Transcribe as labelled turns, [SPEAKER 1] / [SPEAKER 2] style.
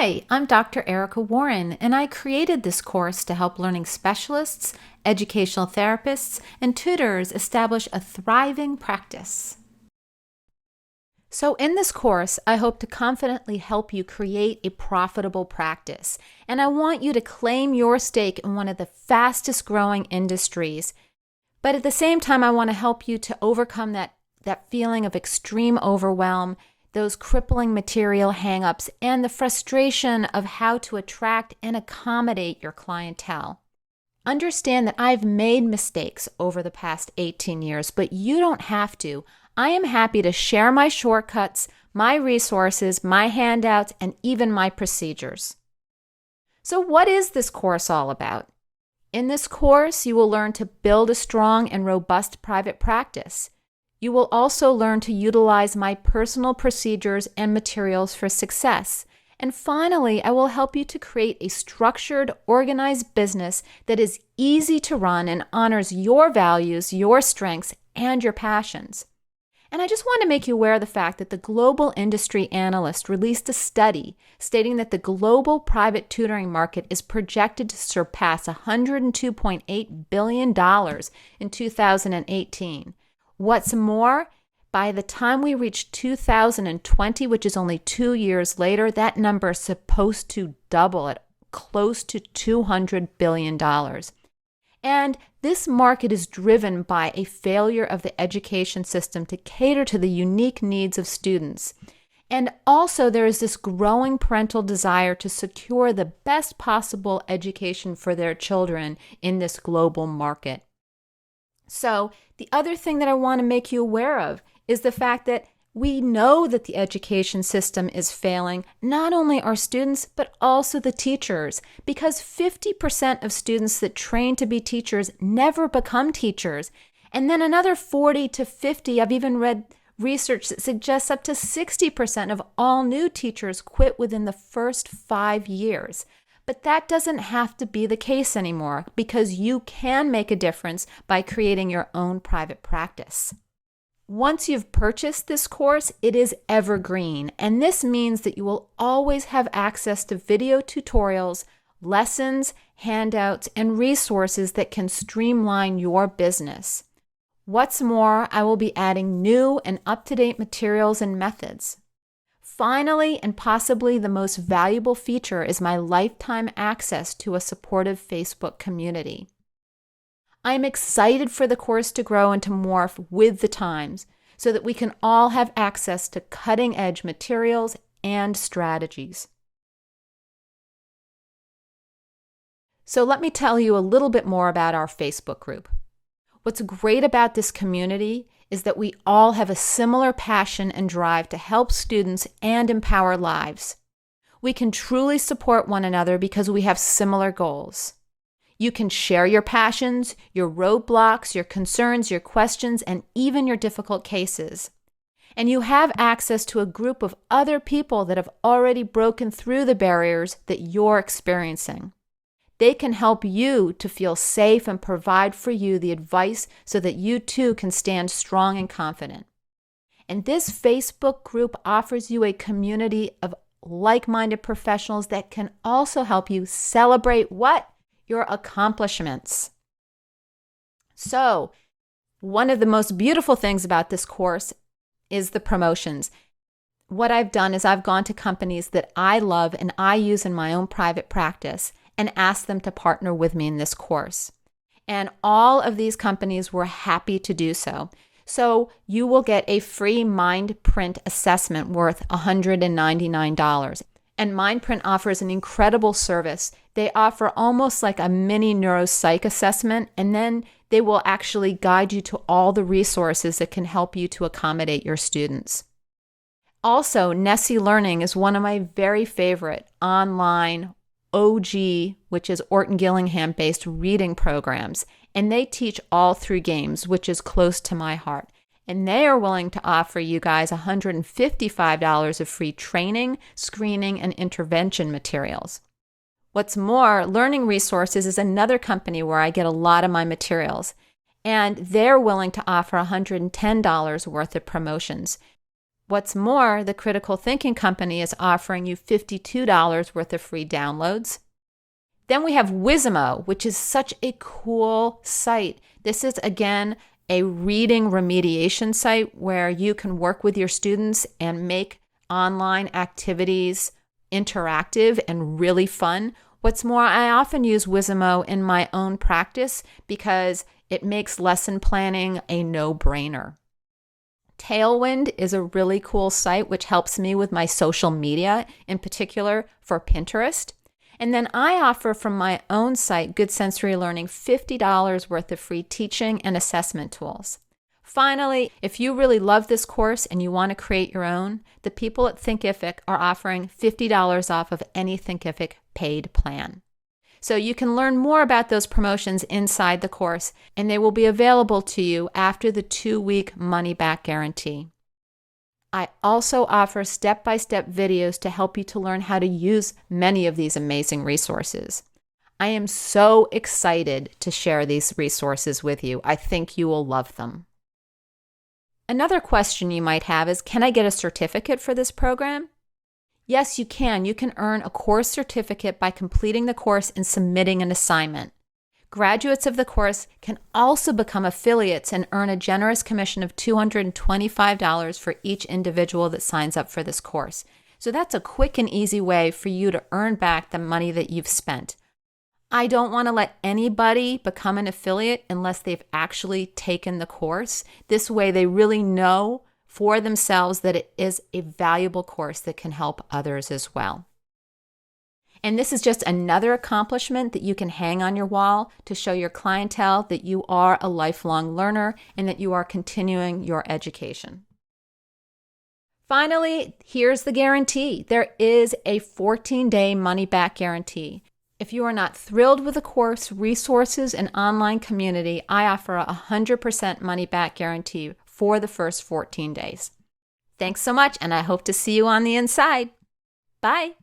[SPEAKER 1] Hi, I'm Dr. Erica Warren, and I created this course to help learning specialists, educational therapists, and tutors establish a thriving practice. So in this course, I hope to confidently help you create a profitable practice, and I want you to claim your stake in one of the fastest growing industries. But at the same time, I want to help you to overcome that feeling of extreme overwhelm, those crippling material hangups, and the frustration of how to attract and accommodate your clientele. Understand that I've made mistakes over the past 18 years, but you don't have to. I am happy to share my shortcuts, my resources, my handouts, and even my procedures. So what is this course all about? In this course, you will learn to build a strong and robust private practice. You will also learn to utilize my personal procedures and materials for success. And finally, I will help you to create a structured, organized business that is easy to run and honors your values, your strengths, and your passions. And I just want to make you aware of the fact that the Global Industry Analyst released a study stating that the global private tutoring market is projected to surpass $102.8 billion in 2018. What's more, by the time we reach 2020, which is only 2 years later, that number is supposed to double at close to $200 billion. And this market is driven by a failure of the education system to cater to the unique needs of students. And also there is this growing parental desire to secure the best possible education for their children in this global market. So the other thing that I want to make you aware of is the fact that we know that the education system is failing not only our students, but also the teachers, because 50% of students that train to be teachers never become teachers. And then another 40 to 50, I've even read research that suggests up to 60% of all new teachers quit within the first 5 years. But that doesn't have to be the case anymore, because you can make a difference by creating your own private practice. Once you've purchased this course, it is evergreen, and this means that you will always have access to video tutorials, lessons, handouts, and resources that can streamline your business. What's more, I will be adding new and up-to-date materials and methods. Finally, and possibly the most valuable feature, is my lifetime access to a supportive Facebook community. I'm excited for the course to grow and to morph with the times so that we can all have access to cutting-edge materials and strategies. So let me tell you a little bit more about our Facebook group. What's great about this community is that we all have a similar passion and drive to help students and empower lives. We can truly support one another because we have similar goals. You can share your passions, your roadblocks, your concerns, your questions, and even your difficult cases. And you have access to a group of other people that have already broken through the barriers that you're experiencing. They can help you to feel safe and provide for you the advice so that you too can stand strong and confident. And this Facebook group offers you a community of like-minded professionals that can also help you celebrate what? Your accomplishments. So, one of the most beautiful things about this course is the promotions. What I've done is I've gone to companies that I love and I use in my own private practice and asked them to partner with me in this course. And all of these companies were happy to do so. So you will get a free MindPrint assessment worth $199. And MindPrint offers an incredible service. They offer almost like a mini neuropsych assessment, and then they will actually guide you to all the resources that can help you to accommodate your students. Also, Nessie Learning is one of my very favorite online OG, which is Orton Gillingham-based reading programs, and they teach all through games, which is close to my heart. And they are willing to offer you guys $155 of free training, screening, and intervention materials. What's more, Learning Resources is another company where I get a lot of my materials, and they're willing to offer $110 worth of promotions. What's more, the Critical Thinking Company is offering you $52 worth of free downloads. Then we have Wizimo, which is such a cool site. This is, again, a reading remediation site where you can work with your students and make online activities interactive and really fun. What's more, I often use Wizimo in my own practice because it makes lesson planning a no-brainer. Tailwind is a really cool site which helps me with my social media, in particular for Pinterest. And then I offer from my own site, Good Sensory Learning, $50 worth of free teaching and assessment tools. Finally, if you really love this course and you want to create your own, the people at Thinkific are offering $50 off of any Thinkific paid plan. So you can learn more about those promotions inside the course, and they will be available to you after the 2-week money-back guarantee. I also offer step-by-step videos to help you to learn how to use many of these amazing resources. I am so excited to share these resources with you. I think you will love them. Another question you might have is, can I get a certificate for this program? Yes, you can. You can earn a course certificate by completing the course and submitting an assignment. Graduates of the course can also become affiliates and earn a generous commission of $225 for each individual that signs up for this course. So that's a quick and easy way for you to earn back the money that you've spent. I don't want to let anybody become an affiliate unless they've actually taken the course. This way they really know for themselves that it is a valuable course that can help others as well. And this is just another accomplishment that you can hang on your wall to show your clientele that you are a lifelong learner and that you are continuing your education. Finally, here's the guarantee. There is a 14-day money-back guarantee. If you are not thrilled with the course, resources, and online community, I offer a 100% money-back guarantee for the first 14 days. Thanks so much, and I hope to see you on the inside. Bye.